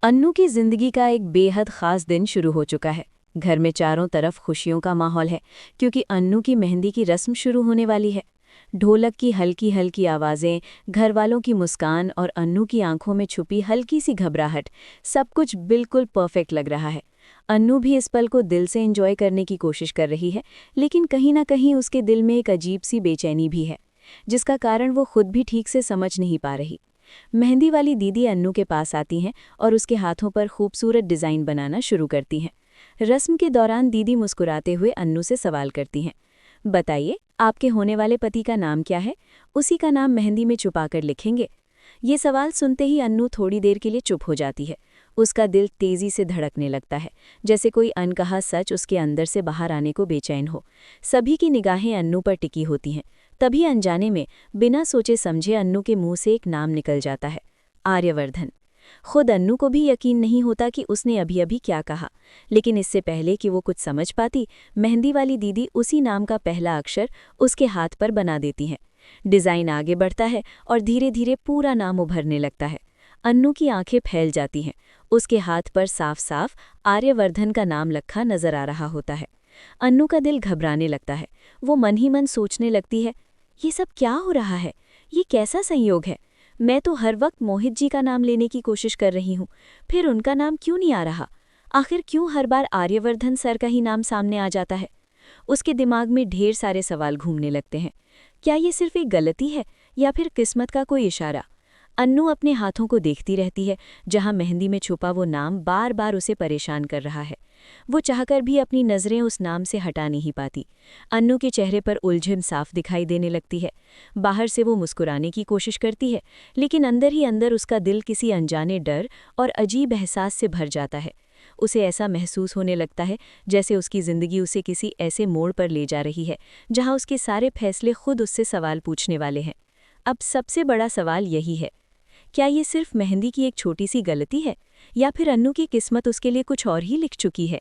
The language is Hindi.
अन्नू की जिंदगी का एक बेहद खास दिन शुरू हो चुका है। घर में चारों तरफ खुशियों का माहौल है क्योंकि अन्नू की मेहंदी की रस्म शुरू होने वाली है। ढोलक की हल्की हल्की आवाज़ें, घर वालों की मुस्कान और अन्नू की आंखों में छुपी हल्की सी घबराहट, सब कुछ बिल्कुल परफेक्ट लग रहा है। अन्नू भी इस पल को दिल से एंजॉय करने की कोशिश कर रही है, लेकिन कहीं ना कहीं उसके दिल में एक अजीब सी बेचैनी भी है, जिसका कारण वो खुद भी ठीक से समझ नहीं पा रही। मेहंदी वाली दीदी अन्नू के पास आती हैं और उसके हाथों पर खूबसूरत डिज़ाइन बनाना शुरू करती हैं। रस्म के दौरान दीदी मुस्कुराते हुए अन्नू से सवाल करती हैं, बताइए, आपके होने वाले पति का नाम क्या है? उसी का नाम मेहंदी में छुपाकर लिखेंगे। ये सवाल सुनते ही अन्नू थोड़ी देर के लिए चुप हो जाती है। उसका दिल तेजी से धड़कने लगता है, जैसे कोई अनकहा सच उसके अंदर से बाहर आने को बेचैन हो। सभी की निगाहें अन्नू पर टिकी होती हैं। तभी अनजाने में, बिना सोचे समझे अन्नू के मुंह से एक नाम निकल जाता है, आर्यवर्धन। खुद अन्नू को भी यकीन नहीं होता कि उसने अभी अभी क्या कहा, लेकिन इससे पहले कि वो कुछ समझ पाती, मेहंदी वाली दीदी उसी नाम का पहला अक्षर उसके हाथ पर बना देती हैं। डिज़ाइन आगे बढ़ता है और धीरे धीरे पूरा नाम उभरने लगता है। अन्नू की आंखें फैल जाती हैं। उसके हाथ पर साफ साफ आर्यवर्धन का नाम लिखा नजर आ रहा होता है। अन्नू का दिल घबराने लगता है। वो मन ही मन सोचने लगती है, ये सब क्या हो रहा है? ये कैसा संयोग है? मैं तो हर वक्त मोहित जी का नाम लेने की कोशिश कर रही हूँ, फिर उनका नाम क्यों नहीं आ रहा? आखिर क्यों हर बार आर्यवर्धन सर का ही नाम सामने आ जाता है? उसके दिमाग में ढेर सारे सवाल घूमने लगते हैं। क्या ये सिर्फ एक गलती है या फिर किस्मत का कोई इशारा? अन्नू अपने हाथों को देखती रहती है, जहां मेहंदी में छुपा वो नाम बार बार उसे परेशान कर रहा है। वो चाहकर भी अपनी नज़रें उस नाम से हटा नहीं पाती। अन्नू के चेहरे पर उलझन साफ दिखाई देने लगती है। बाहर से वो मुस्कुराने की कोशिश करती है, लेकिन अंदर ही अंदर उसका दिल किसी अनजाने डर और अजीब एहसास से भर जाता है। उसे ऐसा महसूस होने लगता है जैसे उसकी ज़िंदगी उसे किसी ऐसे मोड़ पर ले जा रही है जहां उसके सारे फैसले खुद उससे सवाल पूछने वाले हैं। अब सबसे बड़ा सवाल यही है, क्या ये सिर्फ मेहंदी की एक छोटी सी गलती है या फिर अन्नू की किस्मत उसके लिए कुछ और ही लिख चुकी है?